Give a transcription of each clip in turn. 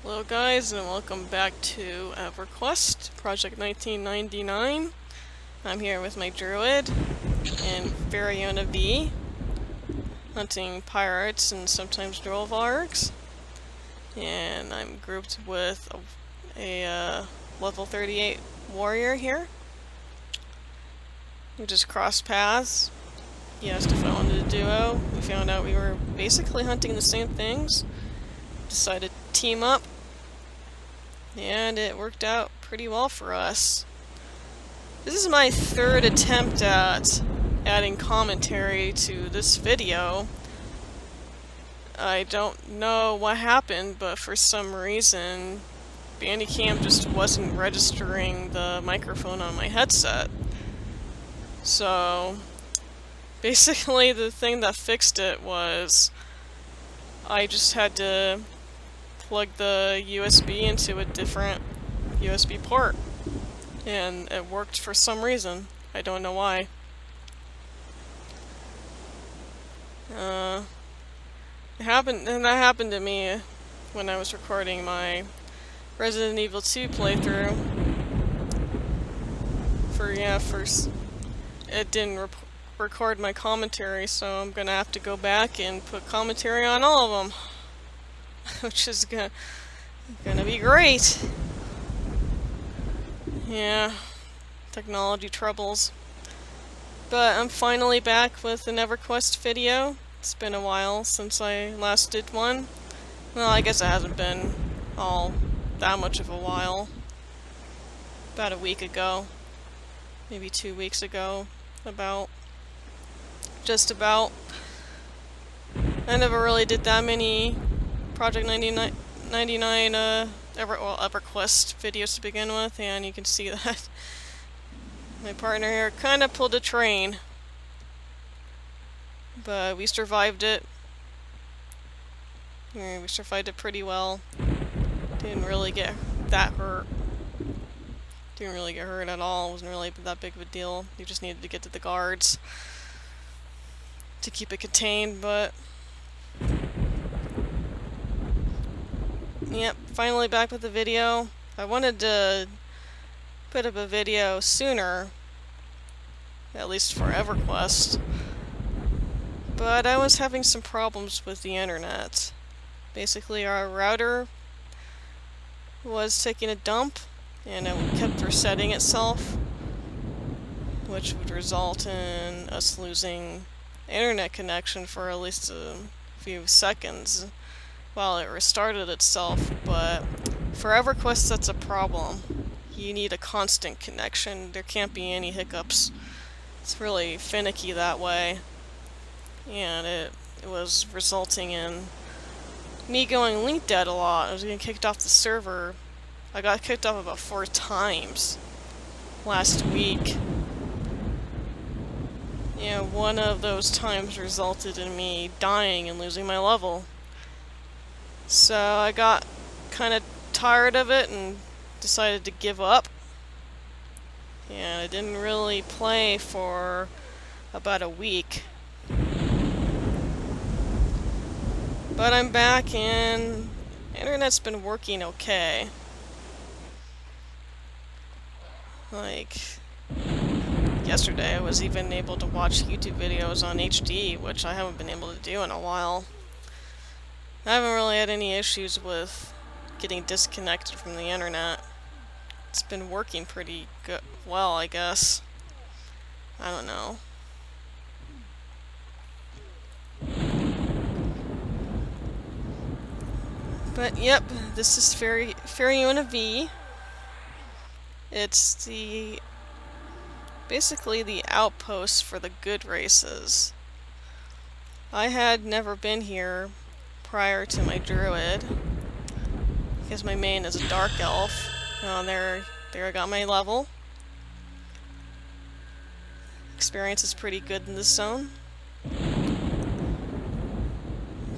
Hello guys, and welcome back to EverQuest, Project 1999. I'm here with my Druid and Firiona Vie, hunting pirates and sometimes Drovargs. And I'm grouped with a level 38 warrior here. We just crossed paths. He asked if I wanted a duo. We found out we were basically hunting the same things. Decided to team up. And it worked out pretty well for us. This is my third attempt at adding commentary to this video. I don't know what happened, but for some reason Bandicam just wasn't registering the microphone on my headset. So basically the thing that fixed it was I just had to plug the USB into a different USB port, and it worked for some reason. I don't know why. That happened to me when I was recording my Resident Evil 2 playthrough. First it didn't record my commentary, so I'm gonna have to go back and put commentary on all of them. Which is gonna be great. Yeah, technology troubles. But I'm finally back with an EverQuest video. It's been a while since I last did one. Well, I guess it hasn't been all that much of a while. About a week ago. Maybe 2 weeks ago. Just about. I never really did that many Project 1999 EverQuest videos to begin with, and you can see that my partner here kind of pulled a train, but we survived it. We survived it pretty well. Didn't really get that hurt. Didn't really get hurt at all. It wasn't really that big of a deal. You just needed to get to the guards to keep it contained, but yep, finally back with the video. I wanted to put up a video sooner, at least for EverQuest, but I was having some problems with the internet. Basically, our router was taking a dump, and it kept resetting itself, which would result in us losing internet connection for at least a few seconds while it restarted itself. But for EverQuest, that's a problem. You need a constant connection. There can't be any hiccups. It's really finicky that way. And it was resulting in me going link dead a lot. I was getting kicked off the server. I got kicked off about 4 times last week. Yeah, one of those times resulted in me dying and losing my level. So I got kind of tired of it and decided to give up. And I didn't really play for about a week. But I'm back and internet's been working okay. Like yesterday I was even able to watch YouTube videos on HD, which I haven't been able to do in a while. I haven't really had any issues with getting disconnected from the internet. It's been working pretty well, I guess. I don't know. But yep, this is Firiona Vie. It's basically the outpost for the good races. I had never been here prior to my Druid, because my main is a Dark Elf. There I got my level. Experience is pretty good in this zone.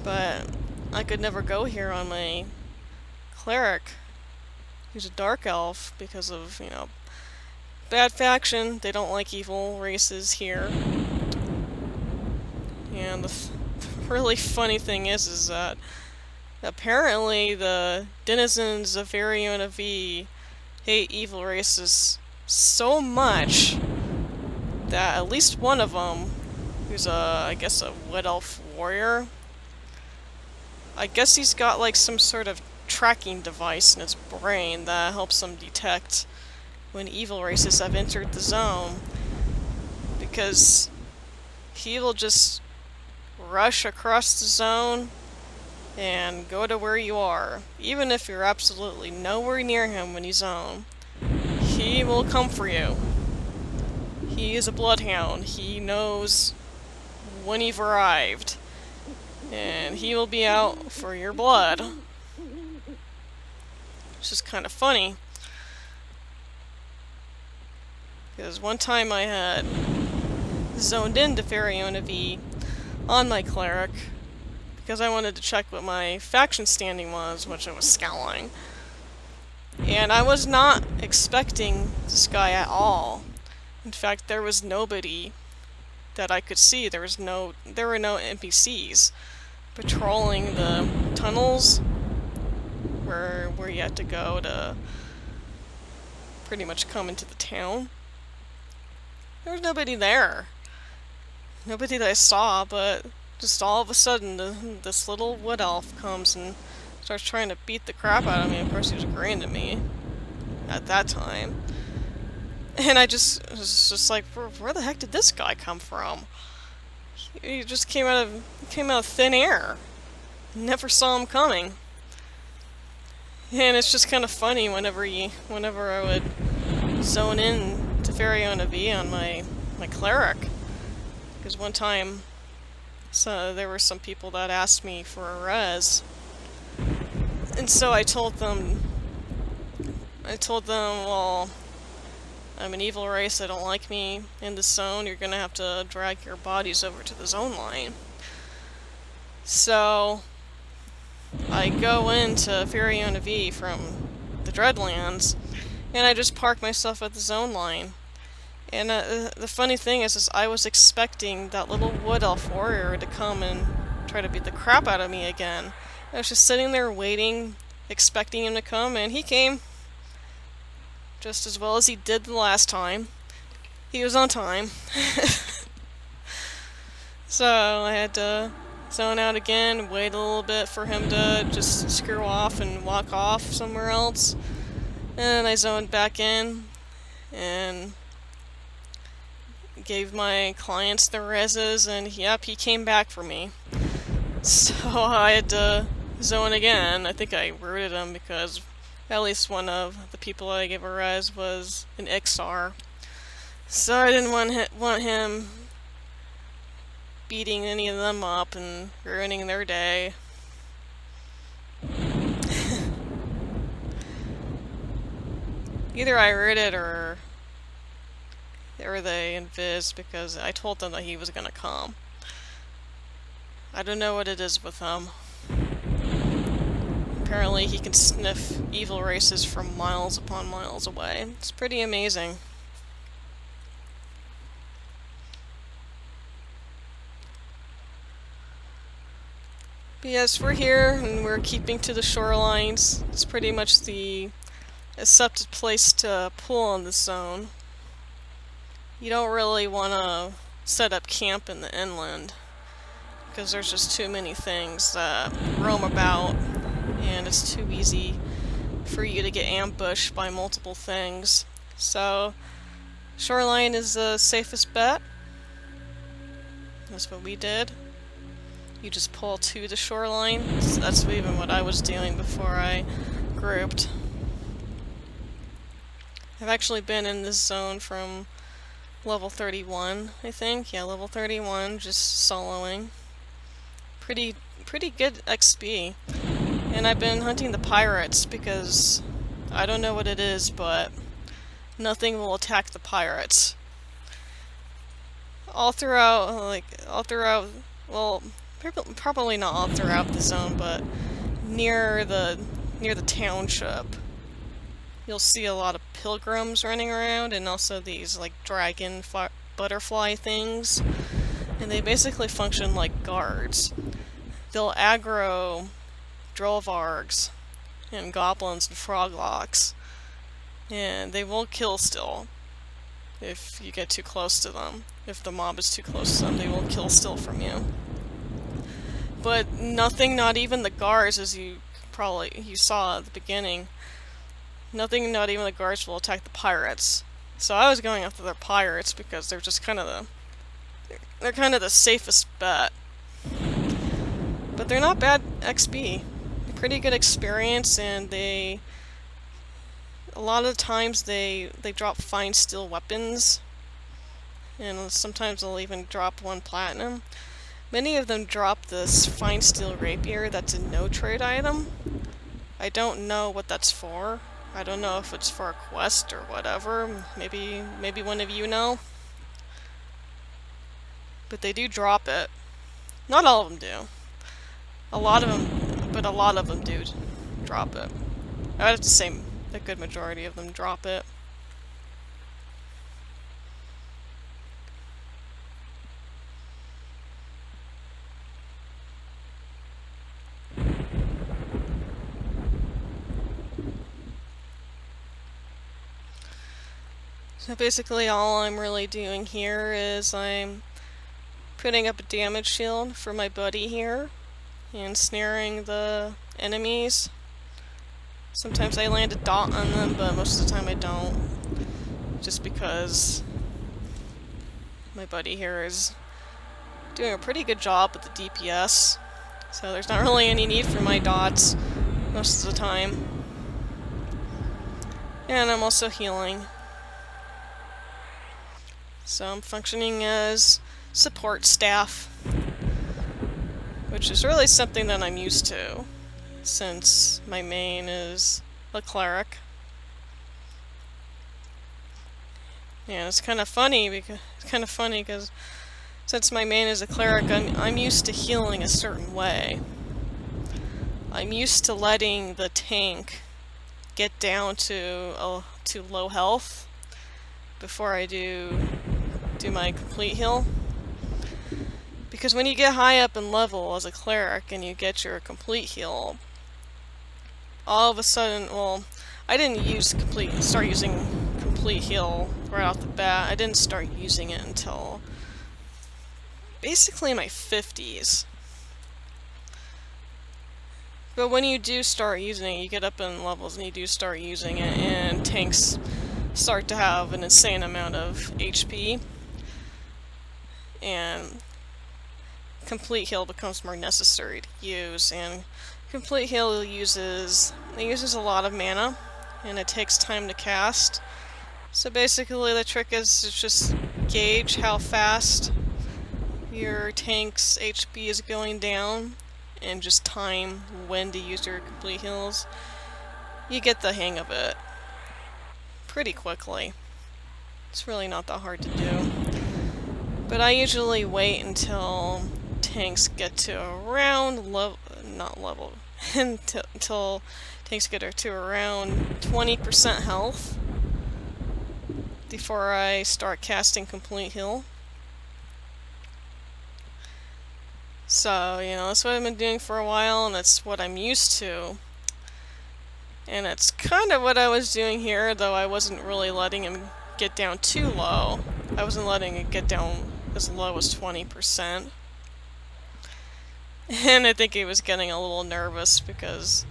But I could never go here on my Cleric, who's a Dark Elf, because of, bad faction. They don't like evil races here. And the really funny thing is that apparently the denizens of Firiona Vie hate evil races so much that at least one of them, who's I guess a wood elf warrior, I guess he's got like some sort of tracking device in his brain that helps him detect when evil races have entered the zone, because he will just rush across the zone and go to where you are. Even if you're absolutely nowhere near him when he's on, he will come for you. He is a bloodhound. He knows when you've arrived, and he will be out for your blood. It's just kind of funny, because one time I had zoned into Firiona Vie on my cleric because I wanted to check what my faction standing was, which I was scowling. And I was not expecting this guy at all. In fact, there was nobody that I could see. There were no NPCs patrolling the tunnels where you had to go to pretty much come into the town. There was nobody there. Nobody that I saw, but just all of a sudden this little wood elf comes and starts trying to beat the crap out of me. Of course, he was agreeing to me at that time. And I was just like, where the heck did this guy come from? He just came out of thin air. Never saw him coming. And it's just kind of funny whenever I would zone in to Firiona Vie on my cleric. Because one time, so there were some people that asked me for a res, and so I told them, well, I'm an evil race, they don't like me in the zone, you're gonna have to drag your bodies over to the zone line. So I go into Firiona Vie from the Dreadlands, and I just park myself at the zone line. And the funny thing is I was expecting that little wood elf warrior to come and try to beat the crap out of me again. I was just sitting there waiting, expecting him to come, and he came. Just as well as he did the last time. He was on time. So I had to zone out again, wait a little bit for him to just screw off and walk off somewhere else. And I zoned back in and gave my clients the reses, and yep, he came back for me. So I had to zone again. I think I rooted him because at least one of the people I gave a res was an Ixar. So I didn't want him beating any of them up and ruining their day. Either I rooted or they invis, because I told them that he was gonna come. I don't know what it is with him. Apparently he can sniff evil races from miles upon miles away. It's pretty amazing. But yes, we're here and we're keeping to the shorelines. It's pretty much the accepted place to pull on the zone. You don't really want to set up camp in the inland, because there's just too many things that roam about, and it's too easy for you to get ambushed by multiple things. So, shoreline is the safest bet. That's what we did. You just pull to the shoreline. So that's even what I was doing before I grouped. I've actually been in this zone from level 31, I think. Yeah, level 31, just soloing. Pretty good XP. And I've been hunting the pirates because I don't know what it is, but nothing will attack the pirates. All throughout, well, probably not all throughout the zone, but near the township, you'll see a lot of pilgrims running around, and also these like dragon butterfly things, and they basically function like guards. They'll aggro Drovargs and goblins and froglocks, and they will kill still if you get too close to them. If the mob is too close to them, they will kill still from you. But nothing, not even the guards, as you saw at the beginning, nothing, not even the guards will attack the pirates. So I was going after the pirates because they're just kind of the safest bet. But they're not bad XP. Pretty good experience, and a lot of times they drop fine steel weapons, and sometimes they'll even drop 1 platinum. Many of them drop this fine steel rapier that's a no trade item. I don't know what that's for. I don't know if it's for a quest or whatever. Maybe one of you know. But they do drop it. Not all of them do. A lot of them do drop it. I would have to say a good majority of them drop it. So basically all I'm really doing here is I'm putting up a damage shield for my buddy here and snaring the enemies. Sometimes I land a dot on them, but most of the time I don't. Just because my buddy here is doing a pretty good job with the DPS. So there's not really any need for my dots most of the time. And I'm also healing. So I'm functioning as support staff, which is really something that I'm used to, since my main is a cleric. Yeah, it's kind of funny because since my main is a cleric, I'm used to healing a certain way. I'm used to letting the tank get down to low health before I do my complete heal. Because when you get high up in level as a cleric and you get your complete heal, all of a sudden, well, I didn't start using complete heal right off the bat. I didn't start using it until basically my 50s. But when you do start using it, you get up in levels and you do start using it, and tanks start to have an insane amount of HP, and complete heal becomes more necessary to use. And complete heal uses a lot of mana, and it takes time to cast. So basically the trick is to just gauge how fast your tank's HP is going down and just time when to use your complete heals. You get the hang of it pretty quickly. It's really not that hard to do. But I usually wait until tanks get to around until tanks get to around 20% health before I start casting complete heal. So, that's what I've been doing for a while, and that's what I'm used to. And it's kind of what I was doing here, though I wasn't really letting him get down too low. I wasn't letting it get down as low as 20%. And I think he was getting a little nervous because,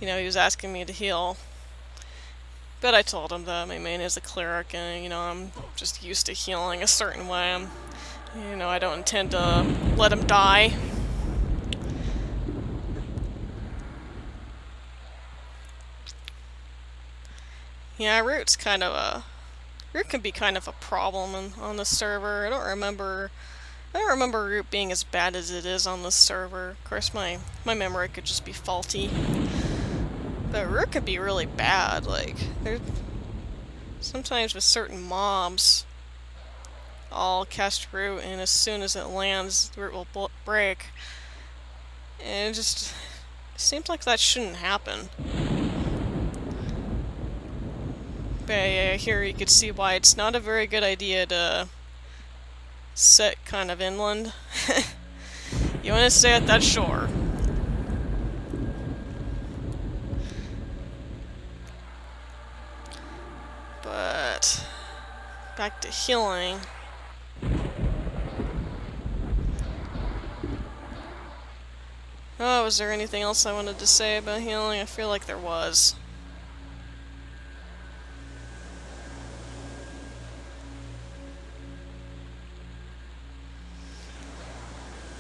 he was asking me to heal. But I told him that my main is a cleric, and, I'm just used to healing a certain way. I don't intend to let him die. Yeah, Root can be kind of a problem on the server. I don't remember Root being as bad as it is on this server. Of course, my memory could just be faulty. But Root can be really bad. Like, sometimes with certain mobs, I'll cast Root, and as soon as it lands, Root will break. And it just seems like that shouldn't happen. But yeah, here you can see why it's not a very good idea to sit kind of inland. You want to stay at that shore. back to healing. Oh, was there anything else I wanted to say about healing? I feel like there was.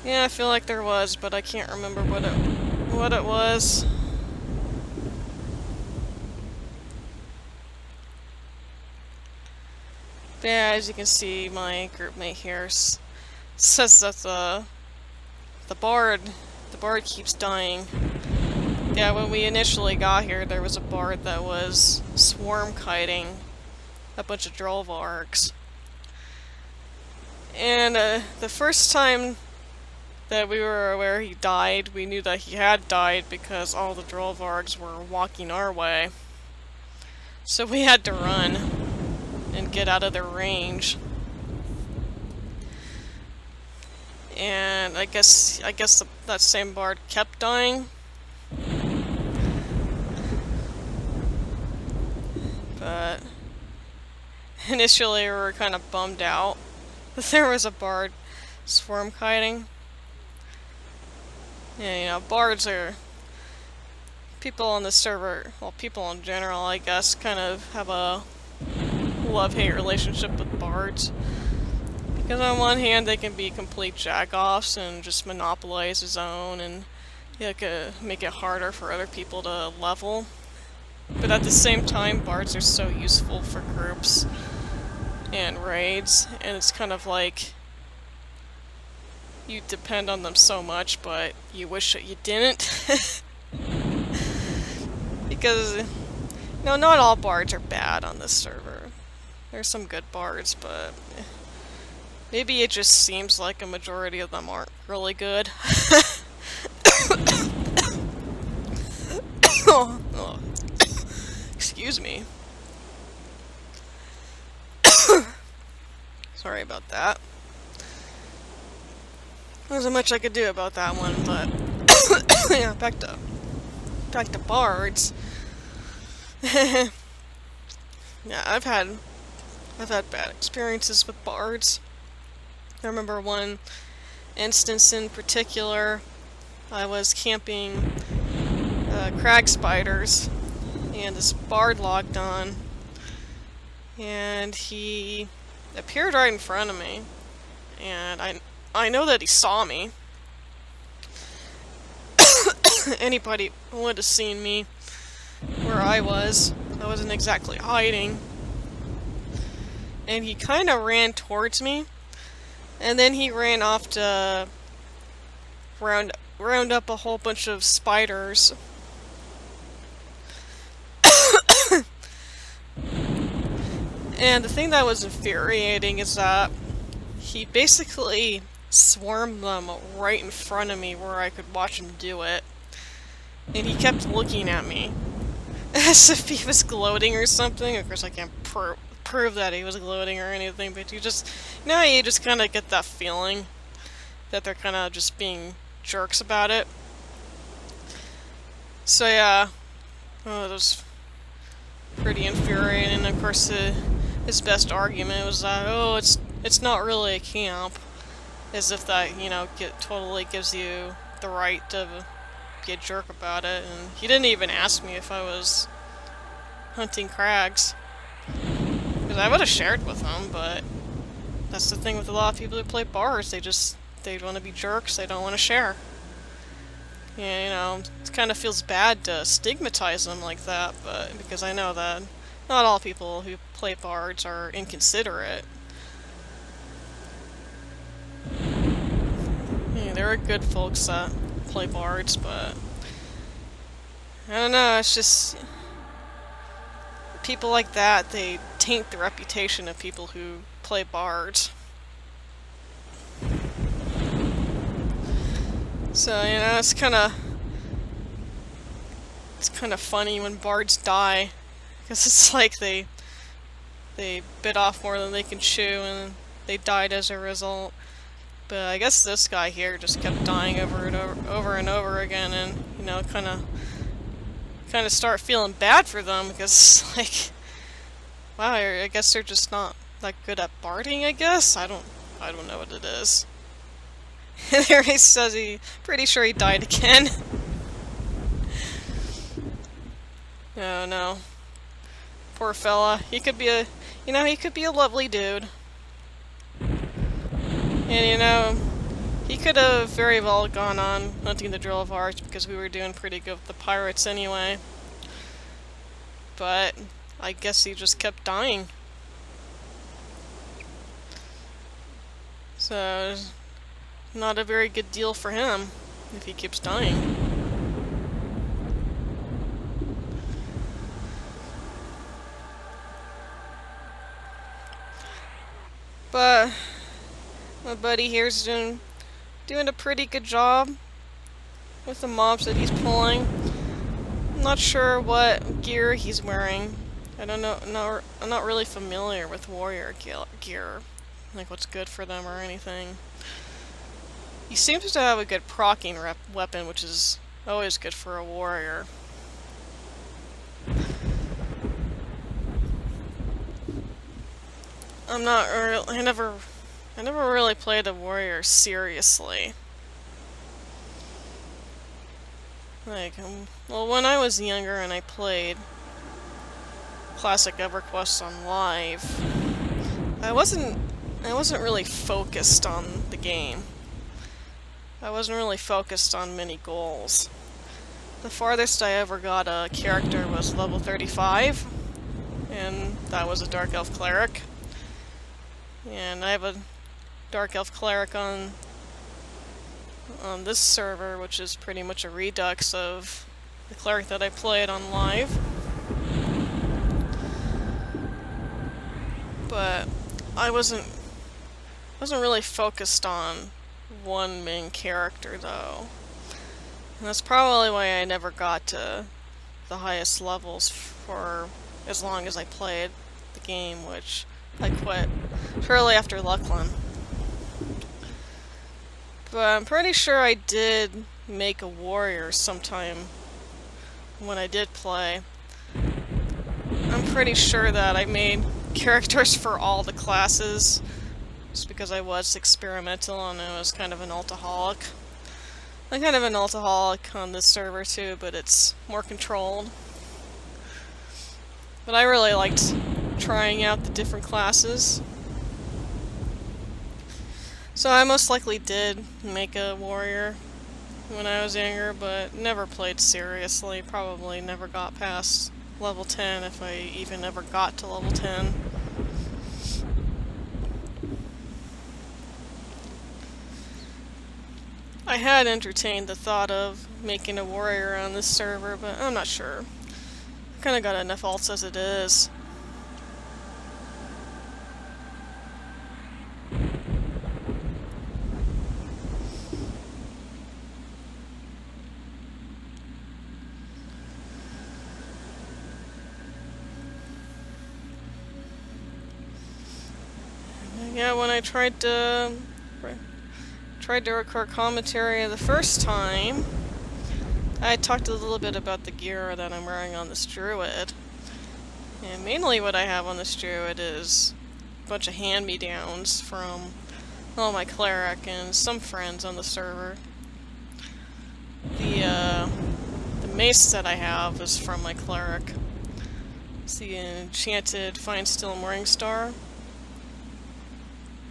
Yeah, I feel like there was, but I can't remember what it was. But yeah, as you can see, my groupmate here says that the bard keeps dying. Yeah, when we initially got here, there was a bard that was swarm kiting a bunch of Drollvargs. And the first time that we were aware he died, we knew that he had died because all the Drollvargs were walking our way. So we had to run and get out of their range. And I guess that same bard kept dying. But initially we were kind of bummed out that there was a bard swarm kiting. Yeah, you know, bards are... people on the server, well, people in general, I guess, kind of have a love-hate relationship with bards. Because on one hand, they can be complete jack-offs and just monopolize the zone and make it harder for other people to level. But at the same time, bards are so useful for groups and raids, and it's kind of like you depend on them so much, but you wish that you didn't. Because, you know, not all bards are bad on this server. There's some good bards, but maybe it just seems like a majority of them aren't really good. Oh. Excuse me. Sorry about that. There wasn't much I could do about that one, but yeah, back to bards. Yeah, I've had bad experiences with bards. I remember one instance in particular. I was camping crag spiders, and this bard logged on, and he appeared right in front of me, and I know that he saw me. Anybody would have seen me where I wasn't exactly hiding. And he kind of ran towards me, and then he ran off to round up a whole bunch of spiders. And the thing that was infuriating is that he basically swarmed them right in front of me where I could watch him do it. And he kept looking at me as if he was gloating or something. Of course, I can't prove that he was gloating or anything, but you just kind of get that feeling that they're kind of just being jerks about it. So yeah, it was pretty infuriating. And of course, his best argument was that, oh, it's not really a camp, as if that, you know, totally gives you the right to be a jerk about it. And he didn't even ask me if I was hunting crags, because I would have shared with him. But that's the thing with a lot of people who play bars, they want to be jerks, they don't want to share. Yeah, you know, it kind of feels bad to stigmatize them like that, but because I know that not all people who play bards are inconsiderate. Yeah, there are good folks that play bards, but I don't know, it's just people like that, they taint the reputation of people who play bards. So, you know, it's kind of funny when bards die, because it's like they bit off more than they can chew, and they died as a result. But I guess this guy here just kept dying over and over again, and you know, kind of start feeling bad for them, because like, wow, I guess they're just not that good at barding, I guess? I don't know what it is. There he says pretty sure he died again. Oh no. Poor fella. He could be he could be a lovely dude. And he could have very well gone on hunting the Drill of Arch because we were doing pretty good with the pirates anyway. But I guess he just kept dying. So, not a very good deal for him if he keeps dying. But my buddy here's doing a pretty good job with the mobs that he's pulling. I'm not sure what gear he's wearing. I don't know. No, I'm not really familiar with warrior gear, like what's good for them or anything. He seems to have a good proccing weapon, which is always good for a warrior. I never really played a warrior seriously. Like, well, when I was younger and I played classic EverQuest on live, I wasn't really focused on the game. I wasn't really focused on many goals. The farthest I ever got a character was level 35, and that was a Dark Elf Cleric. And I have a Dark Elf Cleric on this server, which is pretty much a redux of the cleric that I played on live. But I wasn't really focused on one main character though. And that's probably why I never got to the highest levels for as long as I played the game, which I quit shortly after Luckland. But I'm pretty sure I did make a warrior sometime when I did play. I'm pretty sure that I made characters for all the classes just because I was experimental and I was kind of an altaholic. I'm kind of an altaholic on this server too, but it's more controlled. But I really liked trying out the different classes. So I most likely did make a warrior when I was younger, but never played seriously. Probably never got past level 10, if I even ever got to level 10. I had entertained the thought of making a warrior on this server, but I'm not sure. I kinda got enough alts as it is. Yeah, when I tried to record commentary the first time, I talked a little bit about the gear that I'm wearing on this Druid. And mainly what I have on this Druid is a bunch of hand-me-downs from my cleric and some friends on the server. The mace that I have is from my cleric. It's the enchanted Fine Steel Morningstar.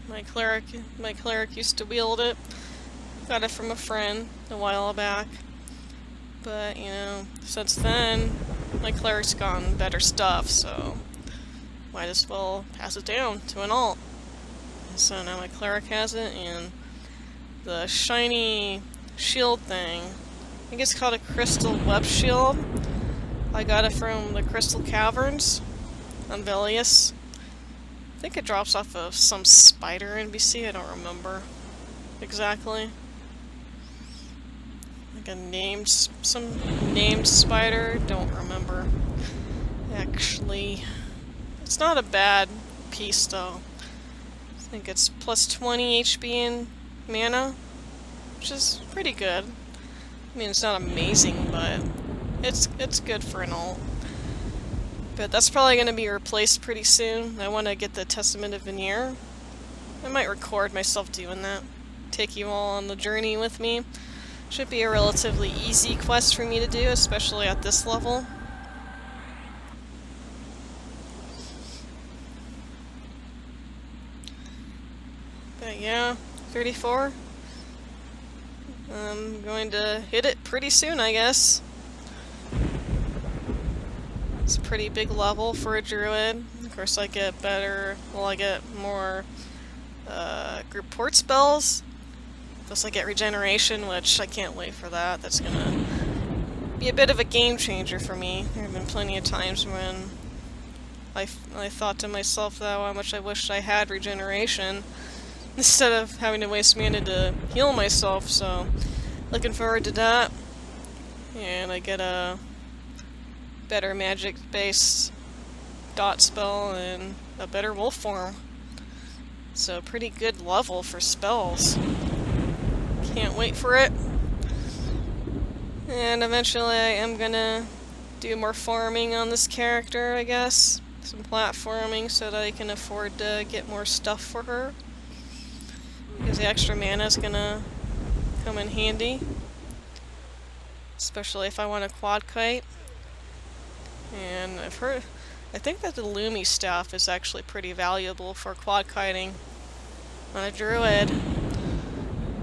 My cleric used to wield it. Got it from a friend a while back. But, since then, my cleric's gotten better stuff, so might as well pass it down to an alt. So now my cleric has it, and the shiny shield thing, I think it's called a crystal web shield. I got it from the Crystal Caverns on Velius. I think it drops off of some spider NPC, I don't remember exactly. Like some named spider, don't remember. Actually, it's not a bad piece though. I think it's plus 20 HP in mana, which is pretty good. I mean, it's not amazing, but it's good for an alt. But that's probably going to be replaced pretty soon. I want to get the Testament of Veneer. I might record myself doing that. Take you all on the journey with me. Should be a relatively easy quest for me to do, especially at this level. But yeah, 34. I'm going to hit it pretty soon, I guess. It's a pretty big level for a druid. Of course, I get better. Well, I get more group port spells. Plus, I get regeneration, which I can't wait for that. That's gonna be a bit of a game changer for me. There have been plenty of times when I thought to myself that how much I wished I had regeneration instead of having to waste mana to heal myself. So, looking forward to that. And I get a better magic-based dot spell and a better wolf form. So pretty good level for spells. Can't wait for it. And eventually I am gonna do more farming on this character, I guess. Some platforming so that I can afford to get more stuff for her. Because the extra mana is gonna come in handy. Especially if I want a quad kite. And I think that the Lumi staff is actually pretty valuable for quad kiting on a druid.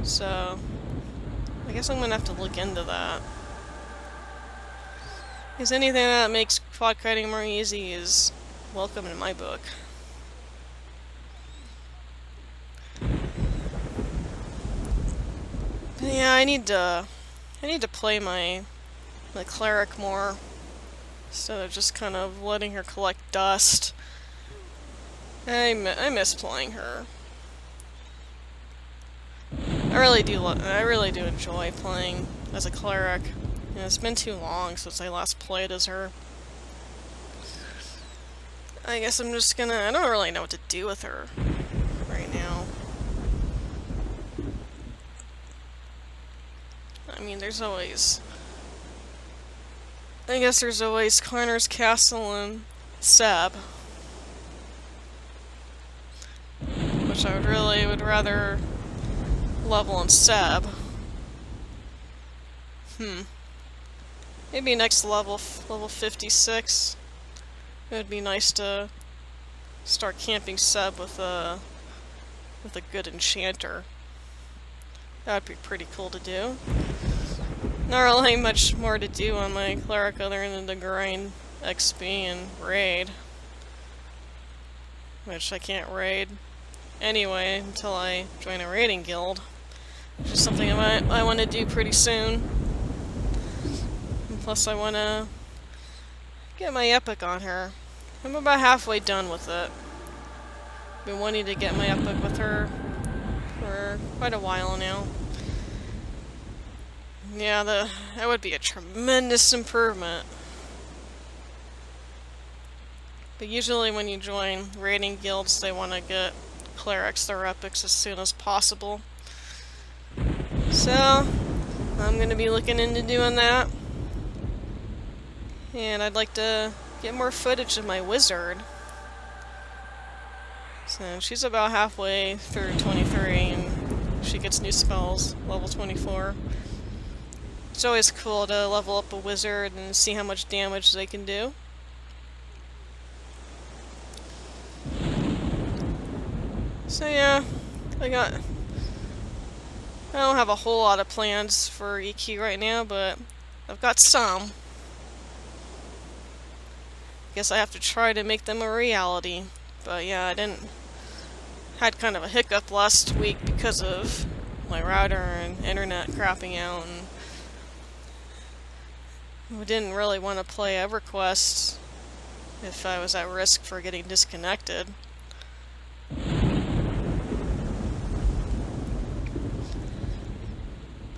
So, I guess I'm gonna have to look into that. Because anything that makes quad kiting more easy is welcome in my book. But yeah, I need to play my cleric more. Instead of just kind of letting her collect dust. I miss playing her. I really do enjoy playing as a cleric. And it's been too long since I last played as her. I guess I'm just gonna... I don't really know what to do with her right now. I mean, there's always... I guess there's always Connor's Castle and Seb. Which I would rather level in Seb. Maybe next level 56. It would be nice to start camping Seb with a good enchanter. That would be pretty cool to do. Not really much more to do on my cleric other than to grind XP and raid. Which I can't raid anyway until I join a raiding guild. Which is something I want to do pretty soon. And plus I want to get my epic on her. I'm about halfway done with it. Been wanting to get my epic with her for quite a while now. Yeah, that would be a tremendous improvement. But usually when you join raiding guilds, they want to get clerics their epics as soon as possible. So, I'm going to be looking into doing that. And I'd like to get more footage of my wizard. So, she's about halfway through 23, and she gets new spells, level 24. It's always cool to level up a wizard and see how much damage they can do. So yeah, I don't have a whole lot of plans for EQ right now, but I've got some. Guess I have to try to make them a reality. But yeah, had kind of a hiccup last week because of my router and internet crapping out, and I didn't really want to play EverQuest if I was at risk for getting disconnected.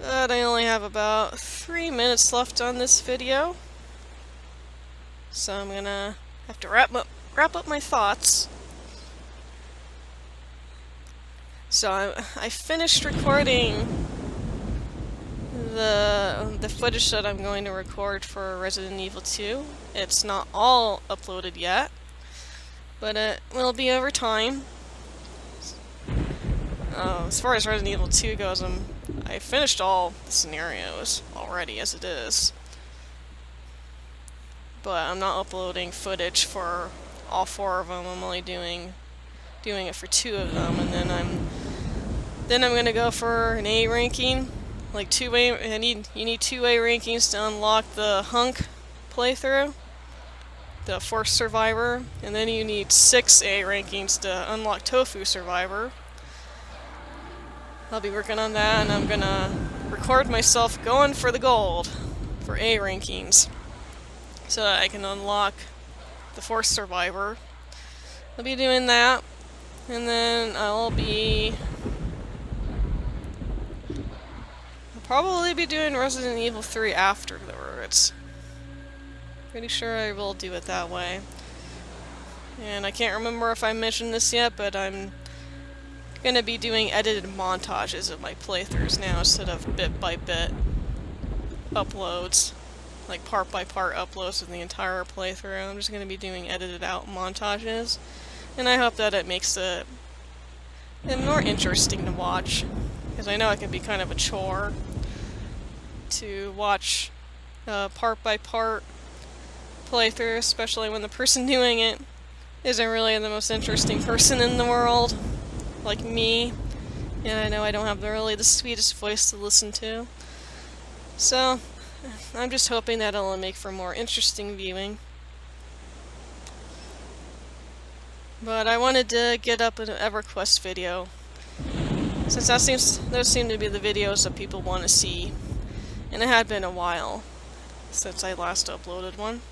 But I only have about 3 minutes left on this video, so I'm gonna have to wrap up my thoughts. So I finished recording the footage that I'm going to record for Resident Evil 2. It's not all uploaded yet, but it will be over time. As far as Resident Evil 2 goes, I finished all the scenarios already as it is. But I'm not uploading footage for all 4 of them. I'm only doing it for 2 of them, and then I'm gonna go for an A ranking, like 2A. You need 2A rankings to unlock the Hunk playthrough, the Force Survivor, and then you need 6A rankings to unlock Tofu Survivor. I'll be working on that, and I'm gonna record myself going for the gold for A rankings, so that I can unlock the Force Survivor. I'll be doing that, and then I'll probably be doing Resident Evil 3 afterwards. Pretty sure I will do it that way. And I can't remember if I mentioned this yet, but I'm gonna be doing edited montages of my playthroughs now instead of bit-by-bit uploads. Like part-by-part uploads of the entire playthrough. I'm just gonna be doing edited out montages. And I hope that it makes it more interesting to watch. Because I know it can be kind of a chore to watch part-by-part playthrough, especially when the person doing it isn't really the most interesting person in the world, like me. And I know I don't have really the sweetest voice to listen to. So, I'm just hoping that it'll make for more interesting viewing. But I wanted to get up an EverQuest video, since those seem to be the videos that people want to see. And it had been a while since I last uploaded one.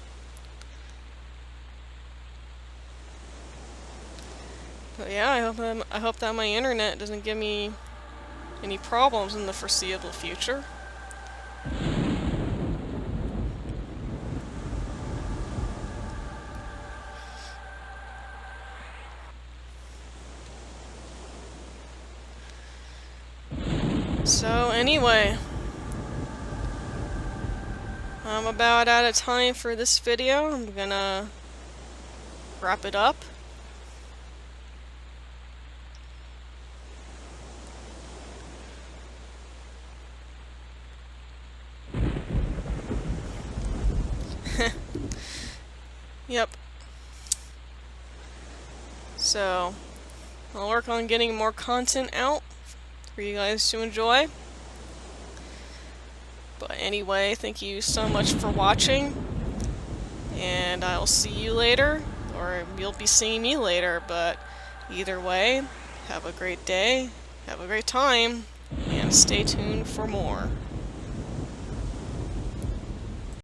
But yeah, I hope that my internet doesn't give me any problems in the foreseeable future. So anyway, I'm about out of time for this video. I'm gonna wrap it up. Yep. So, I'll work on getting more content out for you guys to enjoy. But anyway, thank you so much for watching, and I'll see you later, or you'll be seeing me later, but either way, have a great day, have a great time, and stay tuned for more.